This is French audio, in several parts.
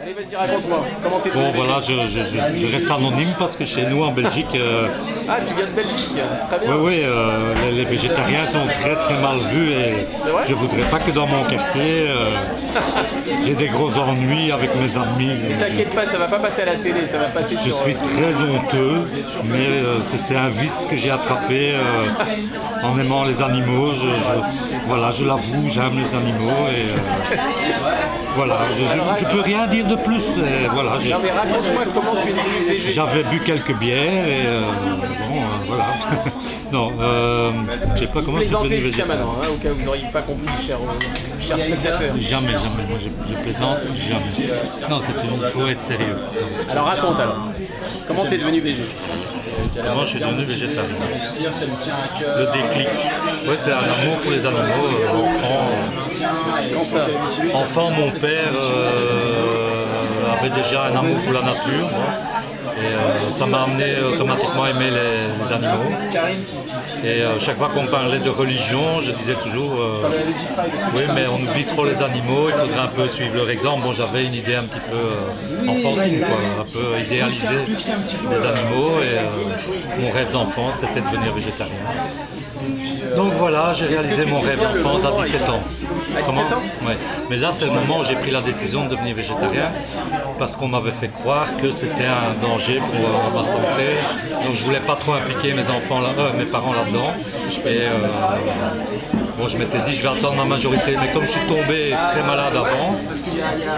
Allez, vas-y, raconte-moi. Comment t'es Bon, devenu voilà, végétarien? je reste anonyme parce que chez nous en Belgique, Ah, tu viens de Belgique. Très bien. oui, les végétariens sont très très mal vus et C'est vrai je voudrais pas que dans mon quartier, j'ai des gros ennuis avec mes amis. Ne t'inquiète pas, ça va pas passer à la télé, ça va passer Je sur... suis très honteux, mais c'est un vice que j'ai attrapé en aimant les animaux. Voilà, je l'avoue, j'aime les animaux et voilà, je peux rien dire de plus. Et voilà, Non mais raconte-moi comment tu es devenu végétarien. j'avais bu quelques bières et bon, voilà. Non, je sais pas comment je suis devenu Plaisantez jusqu'à végétarien. maintenant, hein, au cas où vous n'auriez pas compris, cher spectateur. Jamais, moi je plaisante, jamais. Non, il faut être sérieux. Alors raconte alors. Comment tu es devenu végé? Comment je suis devenu végétarien? Le déclic. Ouais, c'est un amour pour les animaux. Quand ça? Enfant, mon père avait déjà un amour pour la nature. Et ça m'a amené automatiquement à aimer les animaux. Et chaque fois qu'on parlait de religion, je disais toujours oui, mais on oublie trop les animaux, il faudrait un peu suivre leur exemple. Bon, j'avais une idée un petit peu enfantine, quoi, un peu idéalisée des animaux. Et mon rêve d'enfance, c'était de devenir végétarien. Donc voilà, j'ai réalisé mon rêve d'enfance à 17 ans. Comment? Ouais. Mais là, c'est le moment où j'ai pris la décision de devenir végétarien parce qu'on m'avait fait croire que c'était un danger pour ma santé. Donc je voulais pas trop impliquer mes parents là-dedans. Et bon, je m'étais dit, je vais attendre ma majorité. Mais comme je suis tombé très malade avant,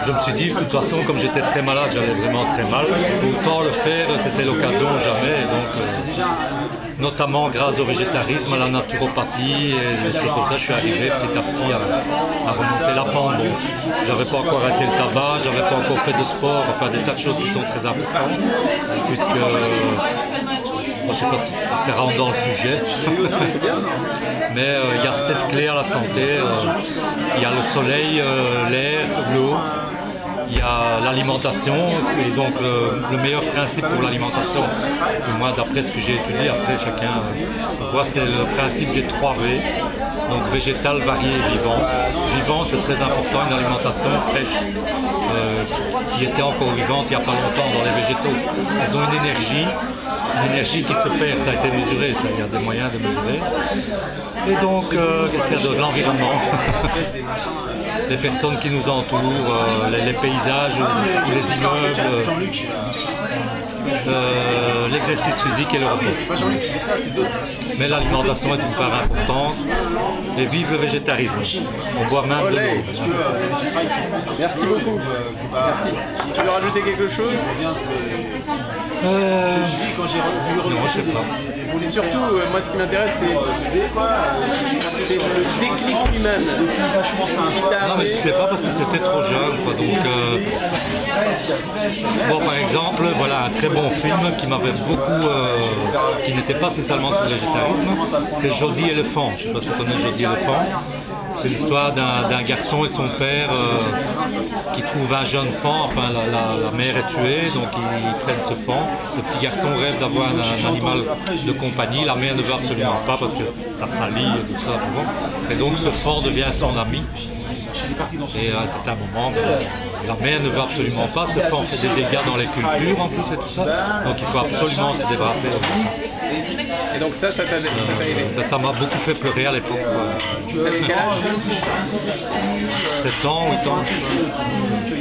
je me suis dit, de toute façon, comme j'étais très malade, j'allais vraiment très mal. Autant le faire, c'était l'occasion jamais. Et donc, notamment grâce au végétarisme, à la naturopathie et des choses comme ça, je suis arrivé petit à petit à remonter la pente. Bon, j'avais pas encore arrêté le tabac, j'avais pas encore fait de sport, enfin des tas de choses qui sont très importantes, puisque je sais pas si ça rentre dans le sujet, mais il y a 7 clés à la santé. Il y a le soleil, l'air, l'eau. Il y a l'alimentation, et donc le meilleur principe pour l'alimentation, moi d'après ce que j'ai étudié, après chacun voit, c'est le principe des 3 V, donc végétal, varié et vivant. Vivant, c'est très important, une alimentation fraîche, qui était encore vivante il n'y a pas longtemps dans les végétaux. Ils ont une énergie qui se perd, ça a été mesuré, ça, il y a des moyens de mesurer. Et donc, qu'est-ce qu'il y a d'autre? L'environnement. Les personnes qui nous entourent, les paysages, les immeubles, l'exercice physique et le repos. Mais l'alimentation est une part importante et vive le végétarisme. On boit même de l'eau. Merci beaucoup. Merci. Tu veux rajouter quelque chose? Non, je sais pas. C'est surtout, moi ce qui m'intéresse, c'est le déclic lui-même. Non, mais je sais pas parce que c'était trop jeune, quoi. Donc, bon, par exemple, voilà un très bon film qui m'avait beaucoup, qui n'était pas spécialement sur le végétarisme, c'est Jodie Éléphant. Je sais pas si tu connais Jodie Éléphant. C'est l'histoire d'un garçon et son père qui trouvent un jeune faon, enfin la mère est tuée, donc ils prennent ce faon. Le petit garçon rêve d'avoir un animal de compagnie, la mère ne veut absolument pas parce que ça salit et tout ça. Et donc ce faon devient son ami. Et à un certain moment, la mère ne veut absolument pas, ce faon fait des dégâts dans les cultures en plus et tout ça, donc il faut absolument se débarrasser de ça. Et donc ça t'a aidé? Ça m'a beaucoup fait pleurer à l'époque. T'avais quel âge? 7 ans, 8 ans.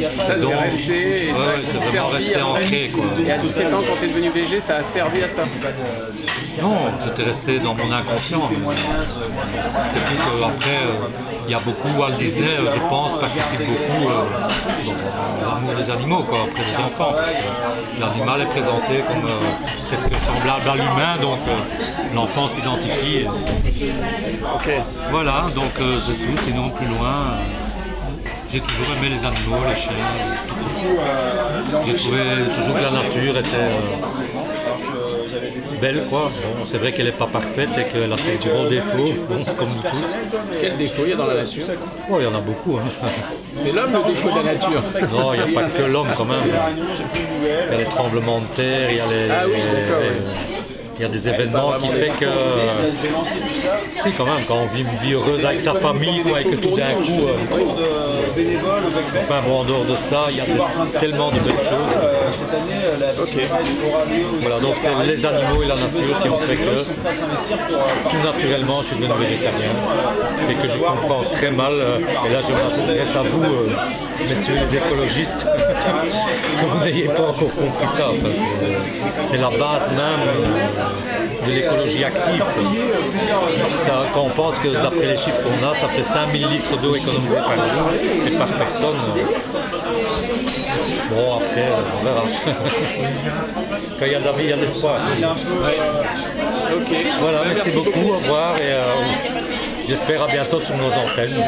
Ça c'est resté, et ça a c'est vraiment servi resté ancré, quoi. Et à 17 ans, quand t'es devenu végé, ça a servi à ça? Non, c'était resté dans mon inconscient. C'est plus qu'après, il y a beaucoup, Walt Disney, je pense, participe beaucoup dans l'amour des animaux, quoi, auprès des enfants, parce que l'animal est présenté comme presque semblable à l'humain, donc l'enfant s'identifie. Ok. Voilà, donc c'est tout, sinon plus loin. J'ai toujours aimé les animaux, les chiens. J'ai trouvé toujours que la nature était belle, quoi. Bon, c'est vrai qu'elle n'est pas parfaite et qu'elle a ses gros défauts, bon, comme nous tous. Quel défaut il y a dans la nature? Oh, il y en a beaucoup. Hein. C'est l'homme le défaut de la nature? Non, il n'y a pas que l'homme quand même. Il y a les tremblements de terre, il y a les il y a des événements qui font que, si quand même, quand on vit une vie heureuse avec sa famille, quoi, et que tout d'un coup, enfin bon, en dehors de ça, il y a tellement de belles choses. Voilà, donc c'est les animaux et la nature qui ont fait que tout naturellement je suis devenu végétarien et que je comprends très mal, et là je m'adresse à vous, messieurs les écologistes, que vous n'ayez pas encore compris ça. Enfin, c'est la base même de l'écologie active. Ça, quand on pense que d'après les chiffres qu'on a, ça fait 5000 litres d'eau économisés par jour et par personne. Bon, après, on verra. Quand il y a de la vie, il y a de l'espoir. Voilà, merci beaucoup, au revoir et j'espère à bientôt sur nos antennes.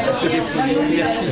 Merci.